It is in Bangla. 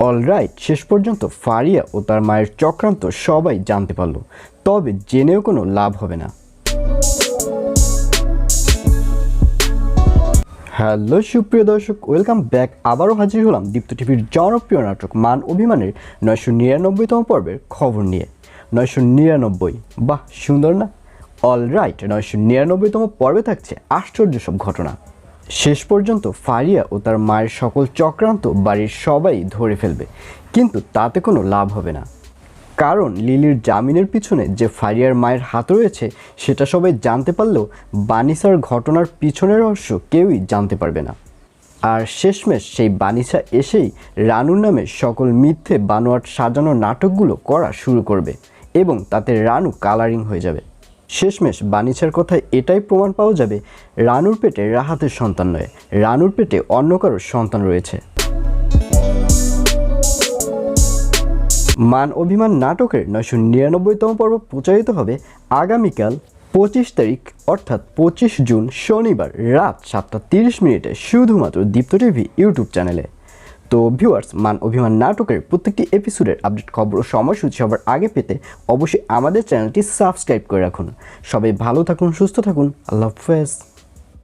অলরাইট, শেষ পর্যন্ত ফারিয়া ও তার মায়ের চক্রান্ত সবাই জানতে পারল, তবে জেনেও কোনো লাভ হবে না। হ্যালো সুপ্রিয় দর্শক, ওয়েলকাম ব্যাক। আবারও হাজির হলাম দীপ্ত টিভির জনপ্রিয় নাটক মান অভিমানের 999তম পর্বের খবর নিয়ে। 999, বাহ সুন্দর না? অলরাইট, 999তম পর্বে থাকছে আশ্চর্য সব ঘটনা। শেষ পর্যন্ত ফারিয়া ও তার মায়ের সকল চক্রান্ত বাড়ির সবাই ধরে ফেলবে, কিন্তু তাতে কোনো লাভ হবে না। কারণ লিলির জামিনের পিছনে যে ফারিয়ার মায়ের হাত রয়েছে সেটা সবাই জানতে পারলেও বানিসার ঘটনার পিছনের রহস্য কেউই জানতে পারবে না। আর শেষমেশ সেই বানিসা এসেই রানুর নামে সকল মিথ্যে বানোয়াট সাজানো নাটকগুলো করা শুরু করবে এবং তাতে রানু কালারিং হয়ে যাবে। শেষমেশ বানিসার কথায় এটাই প্রমাণ পাওয়া যাবে, রানুর পেটে রাহাতের সন্তান নয়, রানুর পেটে অন্য কারোর সন্তান রয়েছে। মান অভিমান নাটকের 999তম পর্ব প্রচারিত হবে আগামীকাল 25 তারিখ অর্থাৎ 25 জুন শনিবার রাত 7:30 শুধুমাত্র দীপ্ত টিভি ইউটিউব চ্যানেলে। তো ভিউয়ার্স, মান অভিমান নাটকের প্রত্যেকটি এপিসোডের আপডেট খবর ও সময়সূচি সবার আগে পেতে অবশ্যই আমাদের চ্যানেলটি সাবস্ক্রাইব করে রাখুন। সবাই ভালো থাকুন, সুস্থ থাকুন, আল্লাহ হাফেজ।